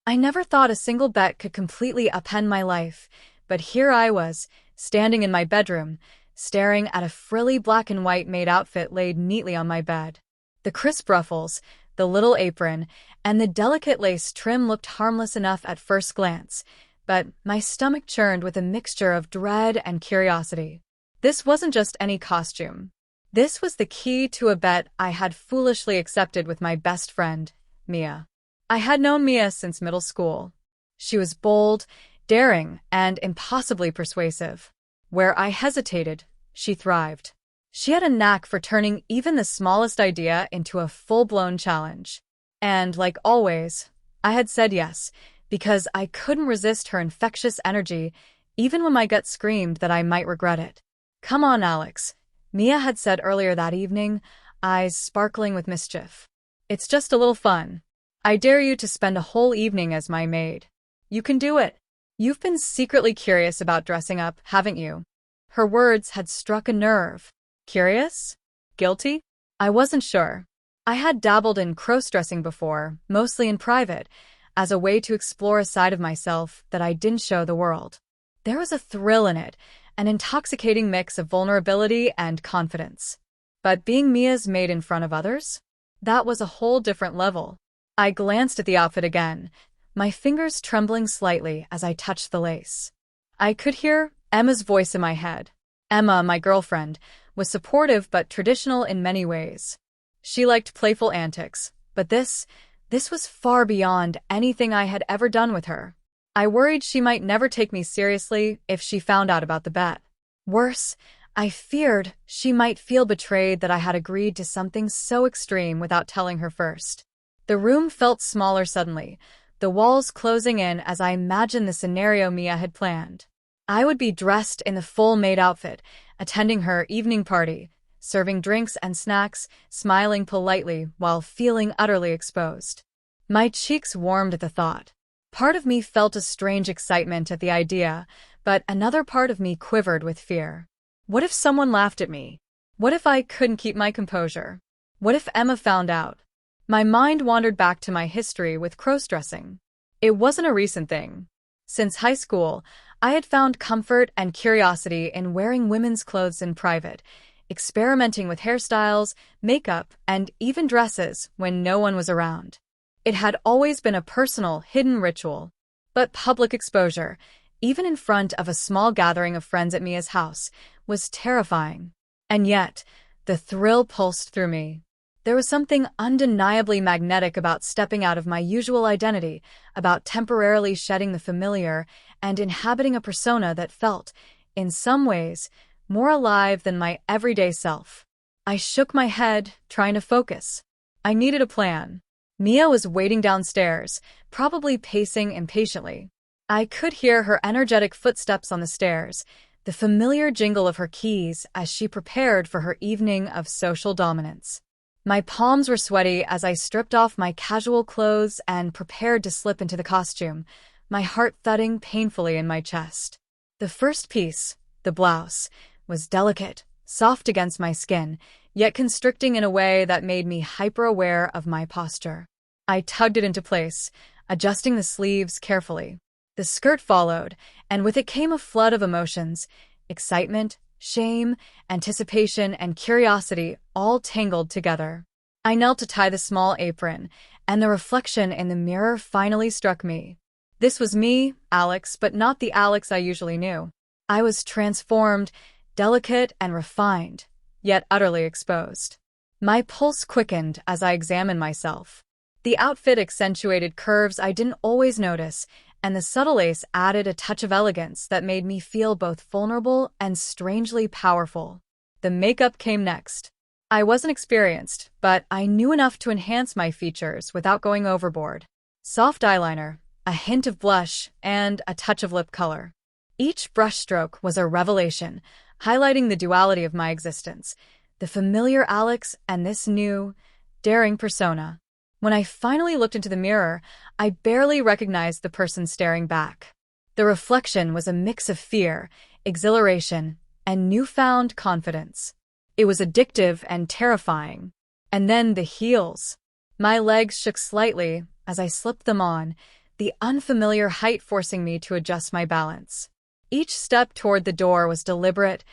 I never thought a single bet could completely upend my life, but here I was, standing in my bedroom, staring at a frilly black and white maid outfit laid neatly on my bed. The crisp ruffles, the little apron, and the delicate lace trim looked harmless enough at first glance, but my stomach churned with a mixture of dread and curiosity. This wasn't just any costume. This was the key to a bet I had foolishly accepted with my best friend, Mia. I had known Mia since middle school. She was bold, daring, and impossibly persuasive. Where I hesitated, she thrived. She had a knack for turning even the smallest idea into a full-blown challenge. And, like always, I had said yes, because I couldn't resist her infectious energy, even when my gut screamed that I might regret it. "Come on, Alex," Mia had said earlier that evening, eyes sparkling with mischief. "It's just a little fun. I dare you to spend a whole evening as my maid. You can do it. You've been secretly curious about dressing up, haven't you?" Her words had struck a nerve. Curious? Guilty? I wasn't sure. I had dabbled in crossdressing before, mostly in private, as a way to explore a side of myself that I didn't show the world. There was a thrill in it, an intoxicating mix of vulnerability and confidence. But being Mia's maid in front of others? That was a whole different level. I glanced at the outfit again, my fingers trembling slightly as I touched the lace. I could hear Emma's voice in my head. Emma, my girlfriend, was supportive but traditional in many ways. She liked playful antics, but this was far beyond anything I had ever done with her. I worried she might never take me seriously if she found out about the bet. Worse, I feared she might feel betrayed that I had agreed to something so extreme without telling her first. The room felt smaller suddenly, the walls closing in as I imagined the scenario Mia had planned. I would be dressed in the full maid outfit, attending her evening party, serving drinks and snacks, smiling politely while feeling utterly exposed. My cheeks warmed at the thought. Part of me felt a strange excitement at the idea, but another part of me quivered with fear. What if someone laughed at me? What if I couldn't keep my composure? What if Emma found out? My mind wandered back to my history with crossdressing. It wasn't a recent thing. Since high school, I had found comfort and curiosity in wearing women's clothes in private, experimenting with hairstyles, makeup, and even dresses when no one was around. It had always been a personal, hidden ritual. But public exposure, even in front of a small gathering of friends at Mia's house, was terrifying. And yet, the thrill pulsed through me. There was something undeniably magnetic about stepping out of my usual identity, about temporarily shedding the familiar and inhabiting a persona that felt, in some ways, more alive than my everyday self. I shook my head, trying to focus. I needed a plan. Mia was waiting downstairs, probably pacing impatiently. I could hear her energetic footsteps on the stairs, the familiar jingle of her keys as she prepared for her evening of social dominance. My palms were sweaty as I stripped off my casual clothes and prepared to slip into the costume, my heart thudding painfully in my chest. The first piece, the blouse, was delicate, soft against my skin, yet constricting in a way that made me hyper-aware of my posture. I tugged it into place, adjusting the sleeves carefully. The skirt followed, and with it came a flood of emotions, excitement, shame, anticipation, and curiosity all tangled together. I knelt to tie the small apron, and the reflection in the mirror finally struck me. This was me, Alex, but not the Alex I usually knew. I was transformed, delicate and refined, yet utterly exposed. My pulse quickened as I examined myself. The outfit accentuated curves I didn't always notice, and the subtle lace added a touch of elegance that made me feel both vulnerable and strangely powerful. The makeup came next. I wasn't experienced, but I knew enough to enhance my features without going overboard. Soft eyeliner, a hint of blush, and a touch of lip color. Each brushstroke was a revelation, highlighting the duality of my existence, the familiar Alex and this new, daring persona. When I finally looked into the mirror, I barely recognized the person staring back. The reflection was a mix of fear, exhilaration, and newfound confidence. It was addictive and terrifying. And then the heels. My legs shook slightly as I slipped them on, the unfamiliar height forcing me to adjust my balance. Each step toward the door was deliberate,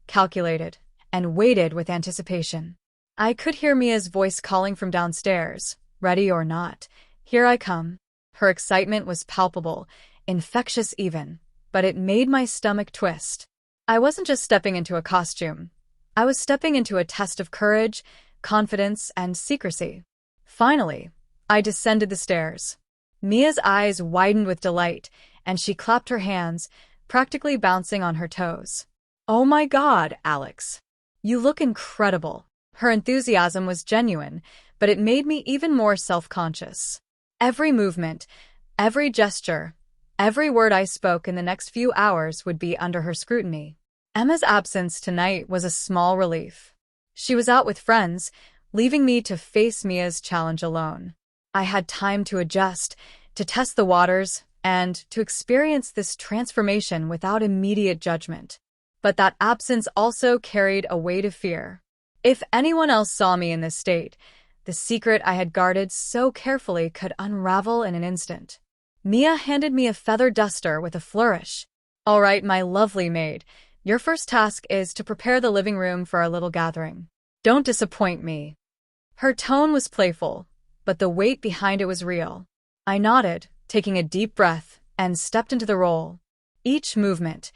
calculated, and weighted with anticipation. I could hear Mia's voice calling from downstairs, "Ready or not, here I come." Her excitement was palpable, infectious even, but it made my stomach twist. I wasn't just stepping into a costume. I was stepping into a test of courage, confidence, and secrecy. Finally, I descended the stairs. Mia's eyes widened with delight, and she clapped her hands, practically bouncing on her toes. "Oh my God, Alex. You look incredible." Her enthusiasm was genuine, but it made me even more self-conscious. Every movement, every gesture, every word I spoke in the next few hours would be under her scrutiny. Emma's absence tonight was a small relief. She was out with friends, leaving me to face Mia's challenge alone. I had time to adjust, to test the waters, and to experience this transformation without immediate judgment. But that absence also carried a weight of fear. If anyone else saw me in this state, the secret I had guarded so carefully could unravel in an instant. Mia handed me a feather duster with a flourish. "All right, my lovely maid, your first task is to prepare the living room for our little gathering. Don't disappoint me." Her tone was playful, but the weight behind it was real. I nodded, taking a deep breath, and stepped into the role. Each movement,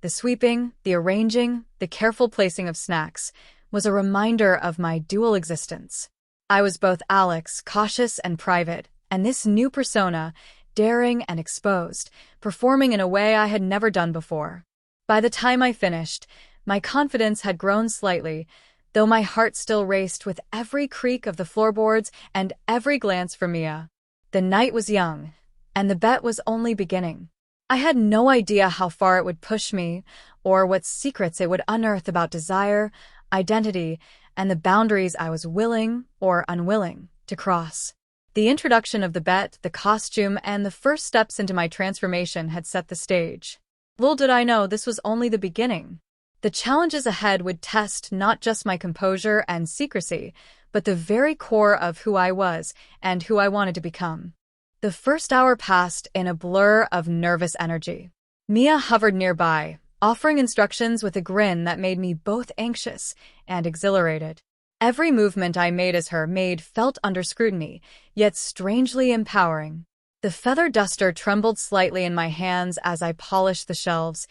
the sweeping, the arranging, the careful placing of snacks, was a reminder of my dual existence. I was both Alex, cautious and private, and this new persona, daring and exposed, performing in a way I had never done before. By the time I finished, my confidence had grown slightly, though my heart still raced with every creak of the floorboards and every glance from Mia. The night was young, and the bet was only beginning. I had no idea how far it would push me, or what secrets it would unearth about desire, identity, and the boundaries I was willing, or unwilling, to cross. The introduction of the bet, the costume, and the first steps into my transformation had set the stage. Little did I know this was only the beginning. The challenges ahead would test not just my composure and secrecy, but the very core of who I was and who I wanted to become. The first hour passed in a blur of nervous energy. Mia hovered nearby, offering instructions with a grin that made me both anxious and exhilarated. Every movement I made as her maid felt under scrutiny, yet strangely empowering. The feather duster trembled slightly in my hands as I polished the shelves,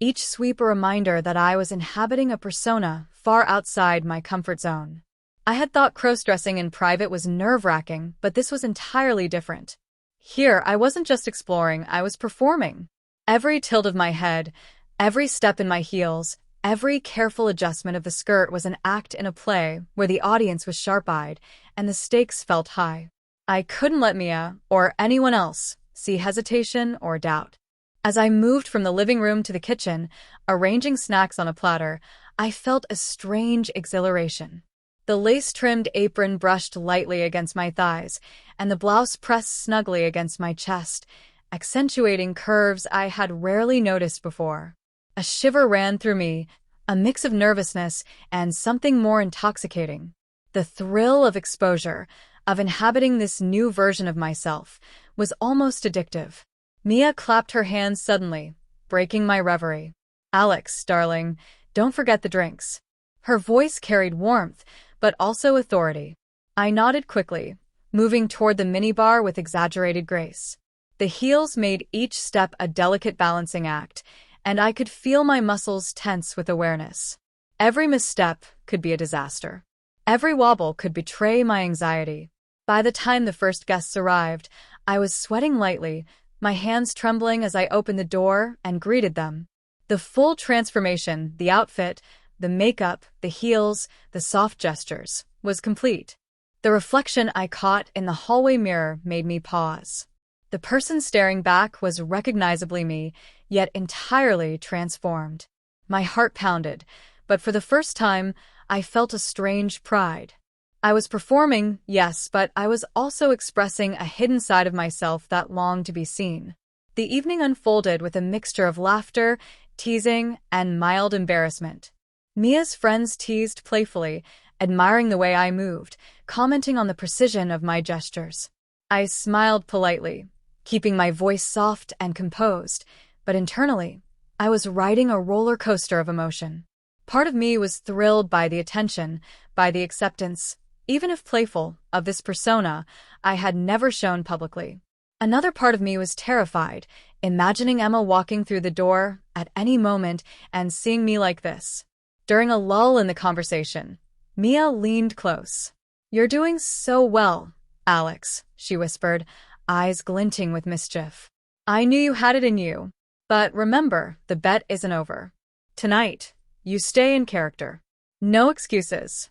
each sweep a reminder that I was inhabiting a persona far outside my comfort zone. I had thought crossdressing in private was nerve-wracking, but this was entirely different. Here, I wasn't just exploring, I was performing. Every tilt of my head, every step in my heels, every careful adjustment of the skirt was an act in a play where the audience was sharp-eyed and the stakes felt high. I couldn't let Mia, or anyone else, see hesitation or doubt. As I moved from the living room to the kitchen, arranging snacks on a platter, I felt a strange exhilaration. The lace-trimmed apron brushed lightly against my thighs, and the blouse pressed snugly against my chest, accentuating curves I had rarely noticed before. A shiver ran through me, a mix of nervousness and something more intoxicating. The thrill of exposure, of inhabiting this new version of myself, was almost addictive. Mia clapped her hands suddenly, breaking my reverie. "Alex, darling, don't forget the drinks." Her voice carried warmth, but also authority. I nodded quickly, moving toward the minibar with exaggerated grace. The heels made each step a delicate balancing act, and I could feel my muscles tense with awareness. Every misstep could be a disaster. Every wobble could betray my anxiety. By the time the first guests arrived, I was sweating lightly, my hands trembling as I opened the door and greeted them. The full transformation, the outfit, the makeup, the heels, the soft gestures, was complete. The reflection I caught in the hallway mirror made me pause. The person staring back was recognizably me, yet entirely transformed. My heart pounded, but for the first time, I felt a strange pride. I was performing, yes, but I was also expressing a hidden side of myself that longed to be seen. The evening unfolded with a mixture of laughter, teasing, and mild embarrassment. Mia's friends teased playfully, admiring the way I moved, commenting on the precision of my gestures. I smiled politely, keeping my voice soft and composed, but internally, I was riding a roller coaster of emotion. Part of me was thrilled by the attention, by the acceptance, even if playful, of this persona I had never shown publicly. Another part of me was terrified, imagining Emma walking through the door at any moment and seeing me like this. During a lull in the conversation, Mia leaned close. "You're doing so well, Alex," she whispered, eyes glinting with mischief. "I knew you had it in you. But remember, the bet isn't over. Tonight, you stay in character. No excuses."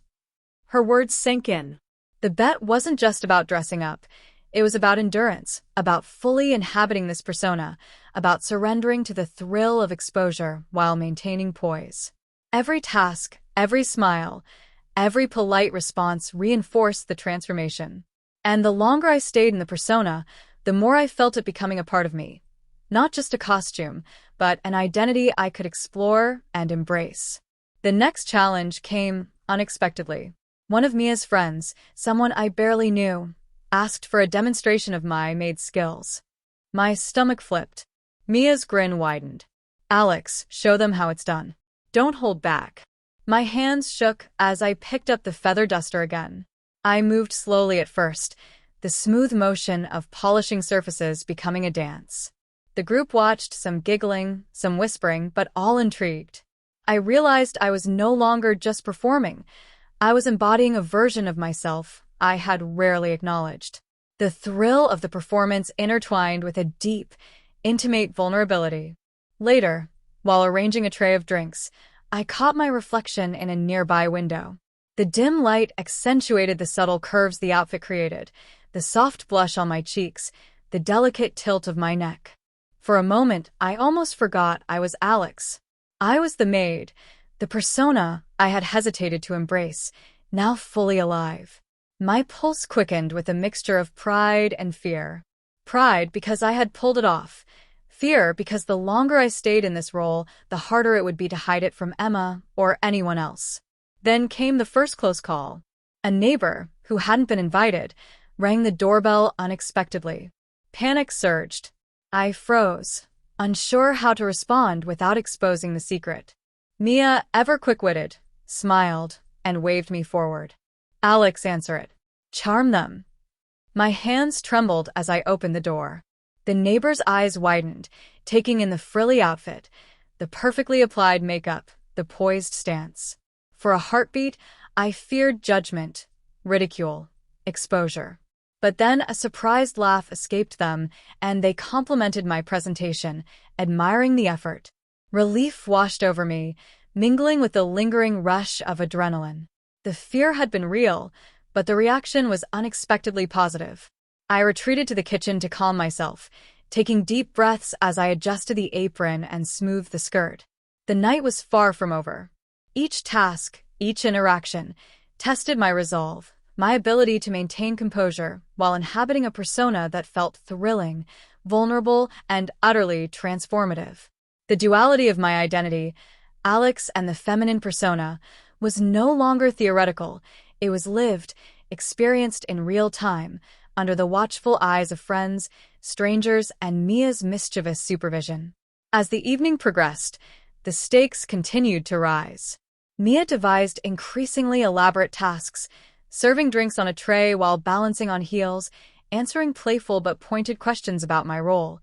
Her words sank in. The bet wasn't just about dressing up. It was about endurance, about fully inhabiting this persona, about surrendering to the thrill of exposure while maintaining poise. Every task, every smile, every polite response reinforced the transformation. And the longer I stayed in the persona, the more I felt it becoming a part of me. Not just a costume, but an identity I could explore and embrace. The next challenge came unexpectedly. One of Mia's friends, someone I barely knew, asked for a demonstration of my Maid skills. My stomach flipped. Mia's grin widened. "Alex, show them how it's done. Don't hold back." My hands shook as I picked up the feather duster again. I moved slowly at first, the smooth motion of polishing surfaces becoming a dance. The group watched, some giggling, some whispering, but all intrigued. I realized I was no longer just performing. I was embodying a version of myself I had rarely acknowledged. The thrill of the performance intertwined with a deep, intimate vulnerability. Later, while arranging a tray of drinks, I caught my reflection in a nearby window. The dim light accentuated the subtle curves the outfit created, the soft blush on my cheeks, the delicate tilt of my neck. For a moment, I almost forgot I was Alex. I was the maid, the persona I had hesitated to embrace, now fully alive. My pulse quickened with a mixture of pride and fear. Pride because I had pulled it off. Fear because the longer I stayed in this role, the harder it would be to hide it from Emma or anyone else. Then came the first close call. A neighbor, who hadn't been invited, rang the doorbell unexpectedly. Panic surged. I froze, unsure how to respond without exposing the secret. Mia, ever quick-witted, smiled and waved me forward. "Alex, answer it. Charm them." My hands trembled as I opened the door. The neighbor's eyes widened, taking in the frilly outfit, the perfectly applied makeup, the poised stance. For a heartbeat, I feared judgment, ridicule, exposure. But then a surprised laugh escaped them, and they complimented my presentation, admiring the effort. Relief washed over me, mingling with the lingering rush of adrenaline. The fear had been real, but the reaction was unexpectedly positive. I retreated to the kitchen to calm myself, taking deep breaths as I adjusted the apron and smoothed the skirt. The night was far from over. Each task, each interaction, tested my resolve, my ability to maintain composure while inhabiting a persona that felt thrilling, vulnerable, and utterly transformative. The duality of my identity, Alex and the feminine persona, was no longer theoretical. It was lived, experienced in real time, under the watchful eyes of friends, strangers, and Mia's mischievous supervision. As the evening progressed, the stakes continued to rise. Mia devised increasingly elaborate tasks, serving drinks on a tray while balancing on heels, answering playful but pointed questions about my role,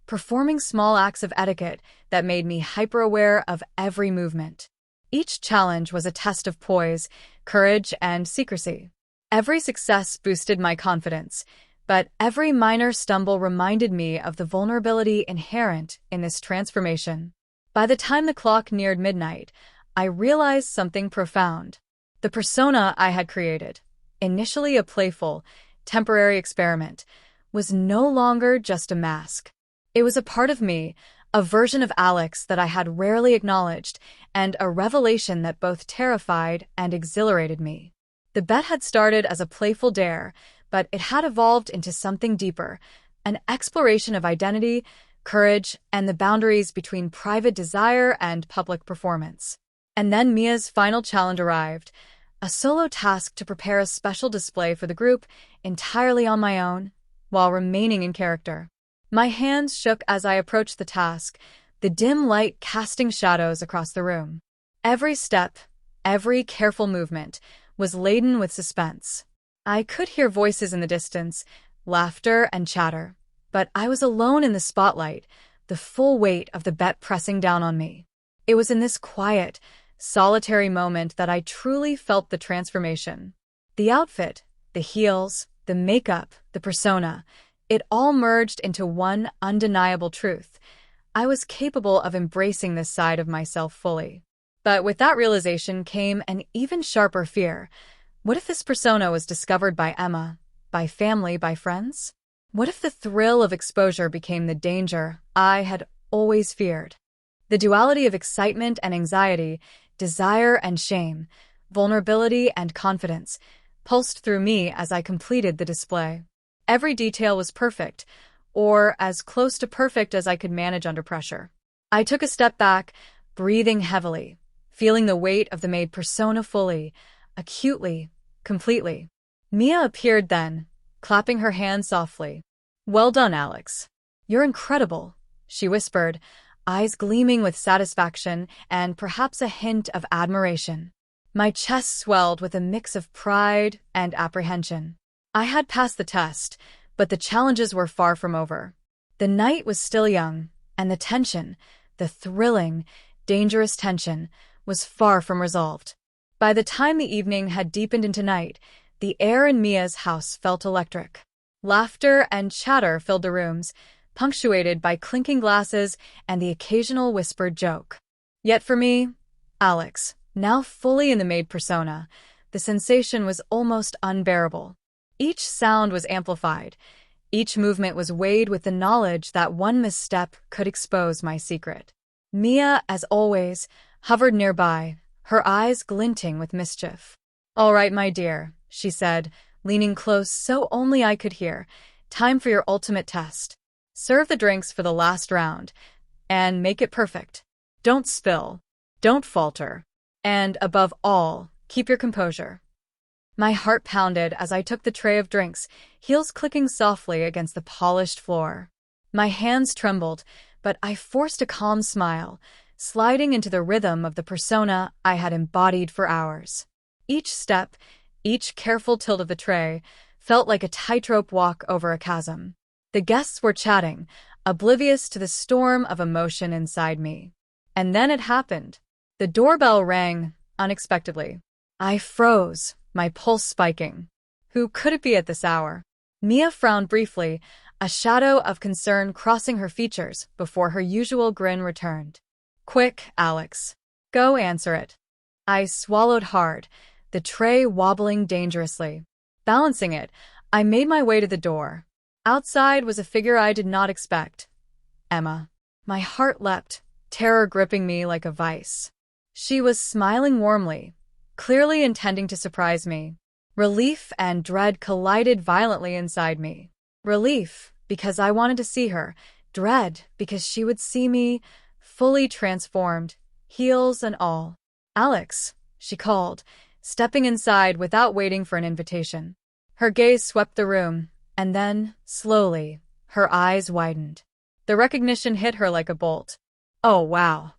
performing small acts of etiquette that made me hyper-aware of every movement. Each challenge was a test of poise, courage, and secrecy. Every success boosted my confidence, but every minor stumble reminded me of the vulnerability inherent in this transformation. By the time the clock neared midnight, I realized something profound. The persona I had created, initially a playful, temporary experiment, was no longer just a mask. It was a part of me, a version of Alex that I had rarely acknowledged, and a revelation that both terrified and exhilarated me. The bet had started as a playful dare, but it had evolved into something deeper, an exploration of identity, courage, and the boundaries between private desire and public performance. And then Mia's final challenge arrived, a solo task to prepare a special display for the group, entirely on my own, while remaining in character. My hands shook as I approached the task, the dim light casting shadows across the room. Every step, every careful movement, was laden with suspense. I could hear voices in the distance, laughter and chatter, but I was alone in the spotlight, the full weight of the bet pressing down on me. It was in this quiet, solitary moment that I truly felt the transformation. The outfit, the heels, the makeup, the persona, it all merged into one undeniable truth. I was capable of embracing this side of myself fully. But with that realization came an even sharper fear. What if this persona was discovered by Emma, by family, by friends? What if the thrill of exposure became the danger I had always feared? The duality of excitement and anxiety, desire and shame, vulnerability and confidence, pulsed through me as I completed the display. Every detail was perfect, or as close to perfect as I could manage under pressure. I took a step back, breathing heavily, feeling the weight of the Maid persona fully, acutely, completely. Mia appeared then, clapping her hands softly. "Well done, Alex. You're incredible," she whispered, eyes gleaming with satisfaction and perhaps a hint of admiration. My chest swelled with a mix of pride and apprehension. I had passed the test, but the challenges were far from over. The night was still young, and the tension, the thrilling, dangerous tension, was far from resolved. By the time the evening had deepened into night, the air in Mia's house felt electric. Laughter and chatter filled the rooms, punctuated by clinking glasses and the occasional whispered joke. Yet for me, Alex, now fully in the Maid persona, the sensation was almost unbearable. Each sound was amplified. Each movement was weighed with the knowledge that one misstep could expose my secret. Mia, as always, hovered nearby, her eyes glinting with mischief. "All right, my dear," she said, leaning close so only I could hear. "Time for your ultimate test. Serve the drinks for the last round, and make it perfect. Don't spill, don't falter, and above all, keep your composure." My heart pounded as I took the tray of drinks, heels clicking softly against the polished floor. My hands trembled, but I forced a calm smile, sliding into the rhythm of the persona I had embodied for hours. Each step, each careful tilt of the tray, felt like a tightrope walk over a chasm. The guests were chatting, oblivious to the storm of emotion inside me. And then it happened. The doorbell rang, unexpectedly. I froze, my pulse spiking. Who could it be at this hour? Mia frowned briefly, a shadow of concern crossing her features before her usual grin returned. "Quick, Alex. Go answer it." I swallowed hard, the tray wobbling dangerously. Balancing it, I made my way to the door. Outside was a figure I did not expect. Emma. My heart leapt, terror gripping me like a vice. She was smiling warmly, clearly intending to surprise me. Relief and dread collided violently inside me. Relief, because I wanted to see her. Dread, because she would see me, fully transformed, heels and all. "Alex," she called, stepping inside without waiting for an invitation. Her gaze swept the room, and then, slowly, her eyes widened. The recognition hit her like a bolt. Oh, wow.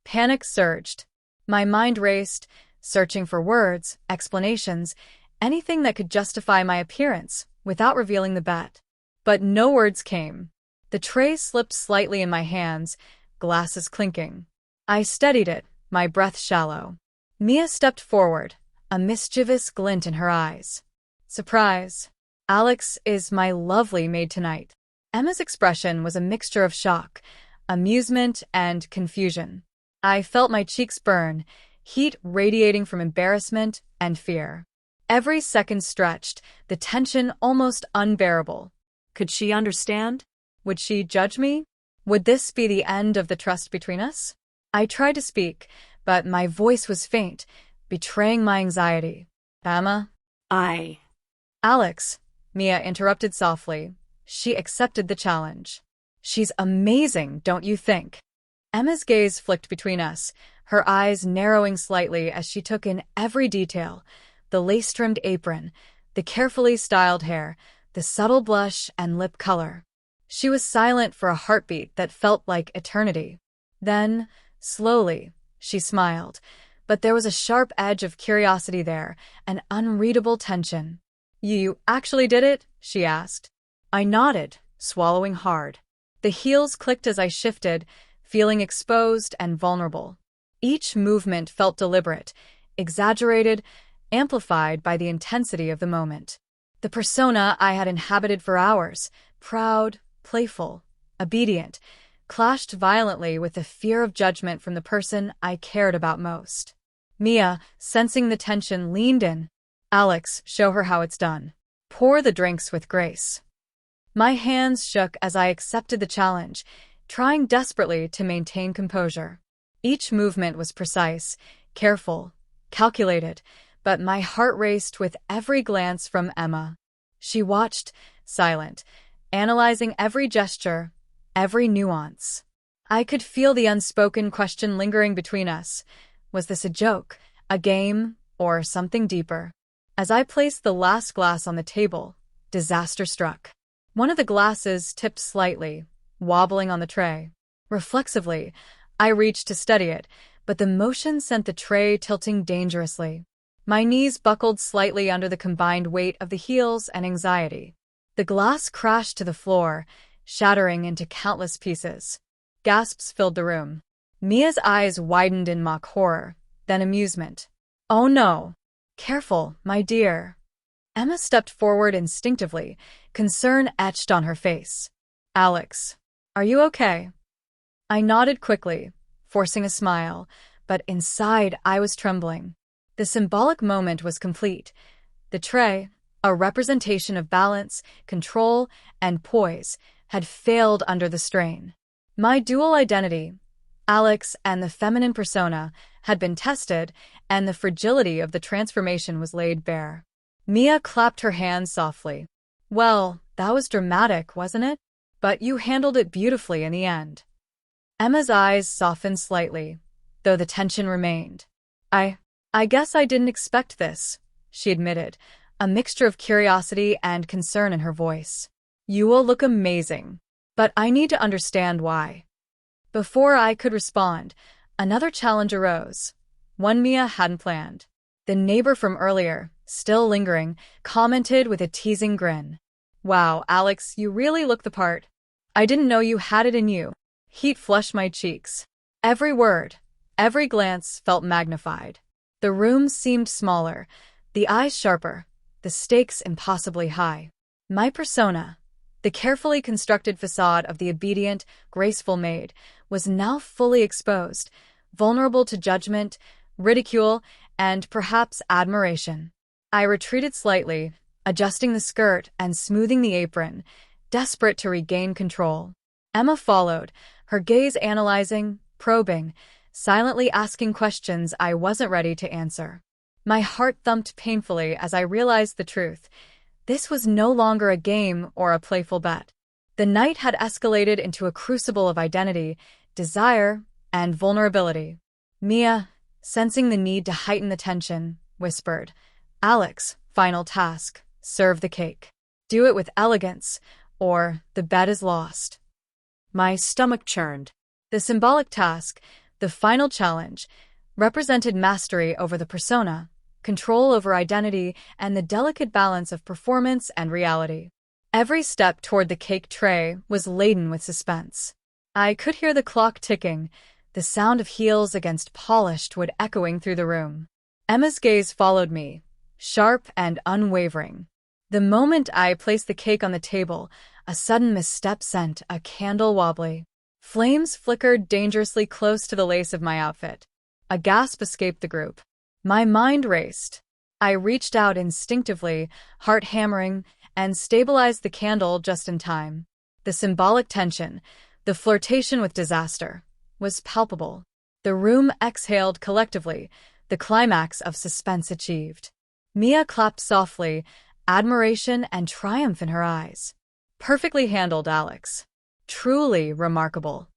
Panic surged. My mind raced, searching for words, explanations, anything that could justify my appearance without revealing the bet. But no words came. The tray slipped slightly in my hands, glasses clinking. I steadied it, my breath shallow. Mia stepped forward, a mischievous glint in her eyes. "Surprise. Alex is my lovely maid tonight." Emma's expression was a mixture of shock, amusement, and confusion. I felt my cheeks burn, heat radiating from embarrassment and fear. Every second stretched, the tension almost unbearable. Could she understand? Would she judge me? Would this be the end of the trust between us? I tried to speak, but my voice was faint, betraying my anxiety. "Emma?" "Alex," Mia interrupted softly. She accepted the challenge. "She's amazing, don't you think?" Emma's gaze flicked between us, her eyes narrowing slightly as she took in every detail: the lace-trimmed apron, the carefully styled hair, the subtle blush and lip color. She was silent for a heartbeat that felt like eternity. Then, slowly, she smiled, but there was a sharp edge of curiosity there, an unreadable tension. You actually did it? She asked. I nodded, swallowing hard. The heels clicked as I shifted, feeling exposed and vulnerable. Each movement felt deliberate, exaggerated, amplified by the intensity of the moment. The persona I had inhabited for hours, proud, playful, obedient, clashed violently with the fear of judgment from the person I cared about most. Mia, sensing the tension, leaned in. Alex, show her how it's done. Pour the drinks with grace. My hands shook as I accepted the challenge, trying desperately to maintain composure. Each movement was precise, careful, calculated, but my heart raced with every glance from Emma. She watched, silent, analyzing every gesture, every nuance. I could feel the unspoken question lingering between us. Was this a joke, a game, or something deeper? As I placed the last glass on the table, disaster struck. One of the glasses tipped slightly, wobbling on the tray. Reflexively, I reached to steady it, but the motion sent the tray tilting dangerously. My knees buckled slightly under the combined weight of the heels and anxiety. The glass crashed to the floor, shattering into countless pieces. Gasps filled the room. Mia's eyes widened in mock horror, then amusement. Oh no! Careful, my dear. Emma stepped forward instinctively, concern etched on her face. Alex, are you okay? I nodded quickly, forcing a smile, but inside I was trembling. The symbolic moment was complete. The tray, a representation of balance, control, and poise, had failed under the strain. My dual identity, Alex and the feminine persona, had been tested, and the fragility of the transformation was laid bare. Mia clapped her hands softly. Well, that was dramatic, wasn't it? But you handled it beautifully in the end. Emma's eyes softened slightly, though the tension remained. I guess I didn't expect this, she admitted, a mixture of curiosity and concern in her voice. You will look amazing, but I need to understand why. Before I could respond, another challenge arose, one Mia hadn't planned. The neighbor from earlier, still lingering, commented with a teasing grin. Wow, Alex, you really look the part. I didn't know you had it in you. Heat flushed my cheeks. Every word, every glance felt magnified. The room seemed smaller, the eyes sharper, the stakes impossibly high. My persona, the carefully constructed facade of the obedient, graceful maid, was now fully exposed, vulnerable to judgment, ridicule, and perhaps admiration. I retreated slightly, adjusting the skirt and smoothing the apron, desperate to regain control. Emma followed, her gaze analyzing, probing, silently asking questions I wasn't ready to answer. My heart thumped painfully as I realized the truth. This was no longer a game or a playful bet. The night had escalated into a crucible of identity, desire, and vulnerability. Mia, sensing the need to heighten the tension, whispered, Alex, final task, serve the cake. Do it with elegance, or the bet is lost. My stomach churned. The symbolic task, the final challenge, represented mastery over the persona, control over identity, and the delicate balance of performance and reality. Every step toward the cake tray was laden with suspense. I could hear the clock ticking, the sound of heels against polished wood echoing through the room. Emma's gaze followed me, sharp and unwavering. The moment I placed the cake on the table, a sudden misstep sent a candle wobbly. Flames flickered dangerously close to the lace of my outfit. A gasp escaped the group. My mind raced. I reached out instinctively, heart hammering, and stabilized the candle just in time. The symbolic tension, the flirtation with disaster, was palpable. The room exhaled collectively, the climax of suspense achieved. Mia clapped softly, admiration and triumph in her eyes. Perfectly handled, Alex. Truly remarkable.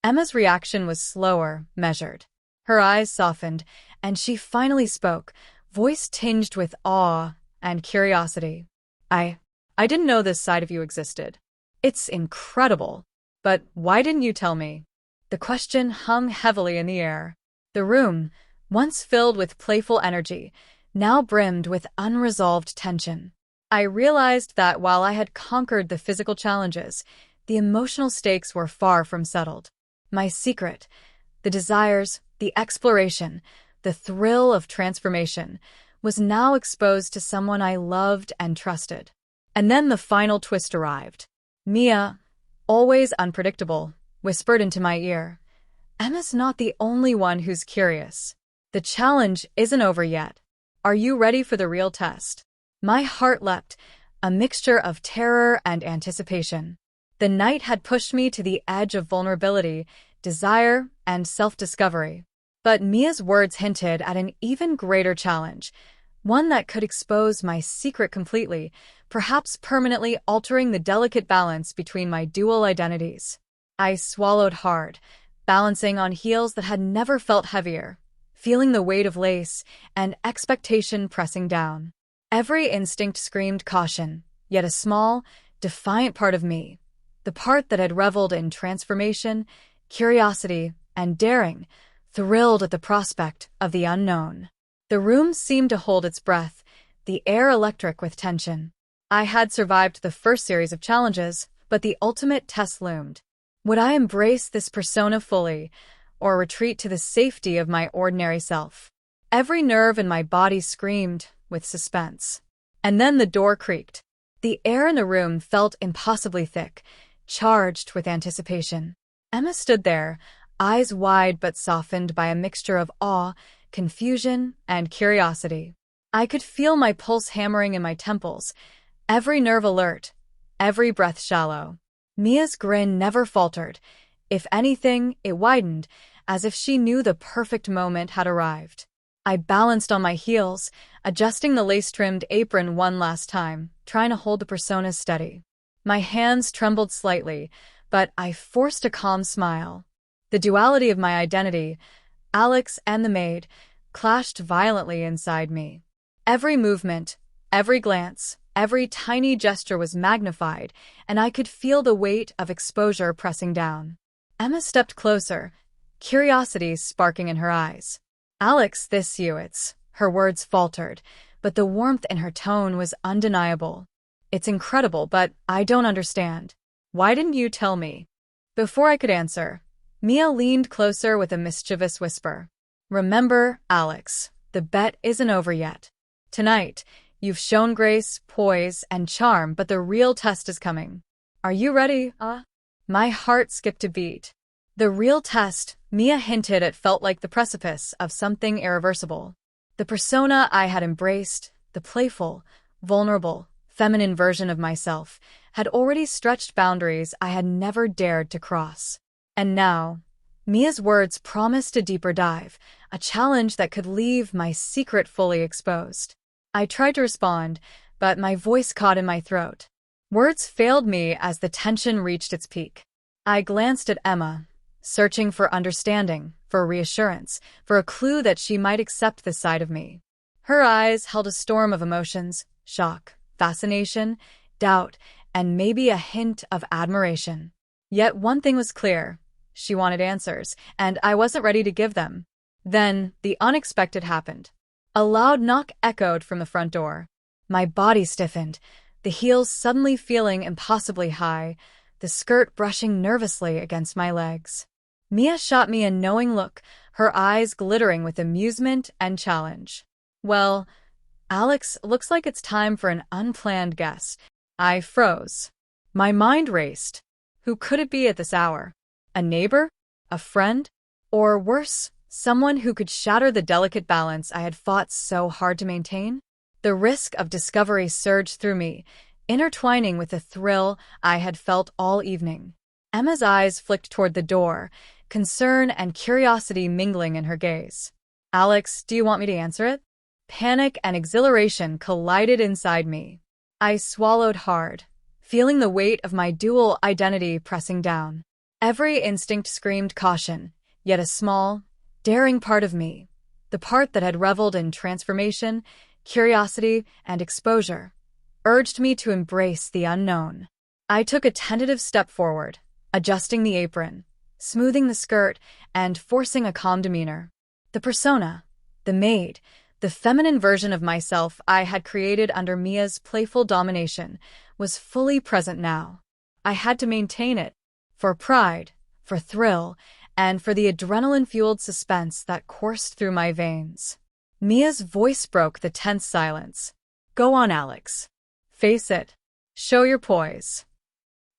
Emma's reaction was slower, measured. Her eyes softened, and she finally spoke, voice tinged with awe and curiosity. I didn't know this side of you existed. It's incredible. But why didn't you tell me? The question hung heavily in the air. The room, once filled with playful energy, now brimmed with unresolved tension. I realized that while I had conquered the physical challenges, the emotional stakes were far from settled. My secret, the desires, the exploration, the thrill of transformation, was now exposed to someone I loved and trusted. And then the final twist arrived. Mia, always unpredictable, whispered into my ear, "Emma's not the only one who's curious. The challenge isn't over yet. Are you ready for the real test?" My heart leapt, a mixture of terror and anticipation. The night had pushed me to the edge of vulnerability, desire, and self-discovery. But Mia's words hinted at an even greater challenge, one that could expose my secret completely, perhaps permanently altering the delicate balance between my dual identities. I swallowed hard, balancing on heels that had never felt heavier, feeling the weight of lace and expectation pressing down. Every instinct screamed caution, yet a small, defiant part of me, the part that had reveled in transformation, curiosity, and daring, thrilled at the prospect of the unknown. The room seemed to hold its breath, the air electric with tension. I had survived the first series of challenges, but the ultimate test loomed. Would I embrace this persona fully, or retreat to the safety of my ordinary self? Every nerve in my body screamed with suspense. And then the door creaked. The air in the room felt impossibly thick, charged with anticipation. Emma stood there, eyes wide but softened by a mixture of awe, confusion, and curiosity. I could feel my pulse hammering in my temples, every nerve alert, every breath shallow. Mia's grin never faltered. If anything, it widened, as if she knew the perfect moment had arrived. I balanced on my heels, adjusting the lace-trimmed apron one last time, trying to hold the persona steady. My hands trembled slightly, but I forced a calm smile. The duality of my identity, Alex and the maid, clashed violently inside me. Every movement, every glance, every tiny gesture was magnified, and I could feel the weight of exposure pressing down. Emma stepped closer, curiosity sparking in her eyes. "Alex, this you, it's..." Her words faltered, but the warmth in her tone was undeniable. "It's incredible, but I don't understand. Why didn't you tell me?" Before I could answer, Mia leaned closer with a mischievous whisper. "Remember, Alex, the bet isn't over yet. Tonight, you've shown grace, poise, and charm, but the real test is coming. Are you ready, My heart skipped a beat. The real test, Mia hinted it, felt like the precipice of something irreversible. The persona I had embraced, the playful, vulnerable, feminine version of myself, had already stretched boundaries I had never dared to cross. And now, Mia's words promised a deeper dive, a challenge that could leave my secret fully exposed. I tried to respond, but my voice caught in my throat. Words failed me as the tension reached its peak. I glanced at Emma, searching for understanding, for reassurance, for a clue that she might accept this side of me. Her eyes held a storm of emotions: shock, fascination, doubt, and maybe a hint of admiration. Yet one thing was clear: she wanted answers, and I wasn't ready to give them. Then, the unexpected happened. A loud knock echoed from the front door. My body stiffened, the heels suddenly feeling impossibly high, the skirt brushing nervously against my legs. Mia shot me a knowing look, her eyes glittering with amusement and challenge. "Well, Alex, looks like it's time for an unplanned guest." I froze. My mind raced. Who could it be at this hour? A neighbor? A friend? Or worse, someone who could shatter the delicate balance I had fought so hard to maintain? The risk of discovery surged through me, intertwining with the thrill I had felt all evening. Emma's eyes flicked toward the door, concern and curiosity mingling in her gaze. "Alex, do you want me to answer it?" Panic and exhilaration collided inside me. I swallowed hard, feeling the weight of my dual identity pressing down. Every instinct screamed caution, yet a small, daring part of me, the part that had reveled in transformation, curiosity, and exposure, urged me to embrace the unknown. I took a tentative step forward, adjusting the apron, smoothing the skirt, and forcing a calm demeanor. The persona, the maid, the feminine version of myself I had created under Mia's playful domination, was fully present now. I had to maintain it, for pride, for thrill, and for the adrenaline-fueled suspense that coursed through my veins. Mia's voice broke the tense silence. "Go on, Alex. Face it. Show your poise."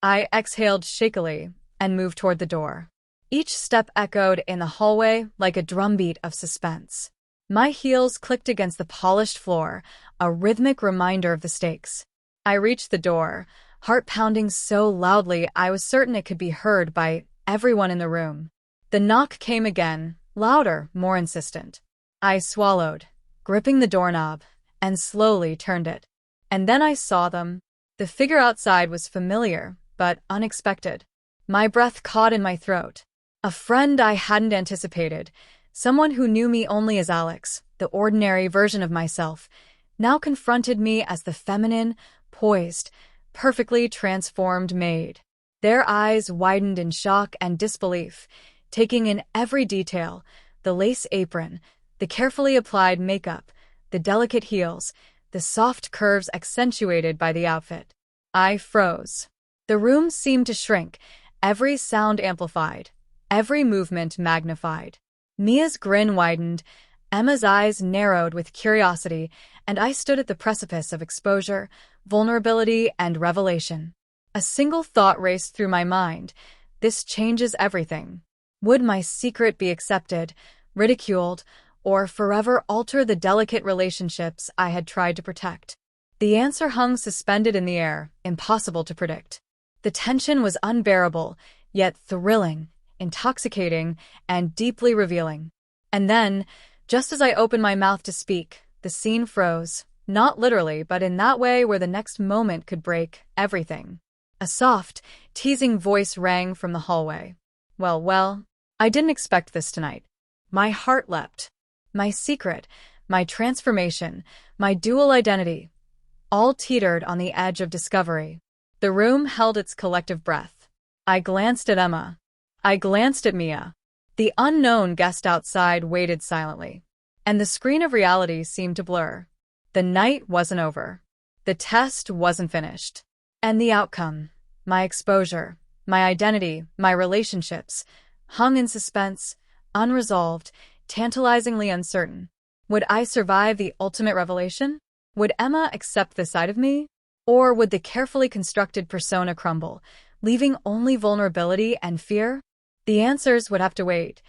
I exhaled shakily and moved toward the door. Each step echoed in the hallway like a drumbeat of suspense. My heels clicked against the polished floor, a rhythmic reminder of the stakes. I reached the door, heart pounding so loudly I was certain it could be heard by everyone in the room. The knock came again, louder, more insistent. I swallowed, gripping the doorknob, and slowly turned it. And then I saw them. The figure outside was familiar, but unexpected. My breath caught in my throat. A friend I hadn't anticipated, someone who knew me only as Alex, the ordinary version of myself, now confronted me as the feminine, poised, perfectly transformed Maid. Their eyes widened in shock and disbelief, taking in every detail: the lace apron, the carefully applied makeup, the delicate heels, the soft curves accentuated by the outfit. I froze. The room seemed to shrink, every sound amplified, every movement magnified. Mia's grin widened, Emma's eyes narrowed with curiosity, and I stood at the precipice of exposure, vulnerability, and revelation. A single thought raced through my mind: this changes everything. Would my secret be accepted, ridiculed, or forever alter the delicate relationships I had tried to protect? The answer hung suspended in the air, impossible to predict. The tension was unbearable, yet thrilling, intoxicating, and deeply revealing. And then, just as I opened my mouth to speak, the scene froze, not literally, but in that way where the next moment could break everything. A soft, teasing voice rang from the hallway. Well, I didn't expect this tonight. My heart leapt. My secret, my transformation, my dual identity, all teetered on the edge of discovery. The room held its collective breath. I glanced at Emma. I glanced at Mia. The unknown guest outside waited silently. And the screen of reality seemed to blur. The night wasn't over. The test wasn't finished. And the outcome, my exposure, my identity, my relationships, hung in suspense, unresolved, tantalizingly uncertain. Would I survive the ultimate revelation? Would Emma accept the side of me? Or would the carefully constructed persona crumble, leaving only vulnerability and fear? The answers would have to wait.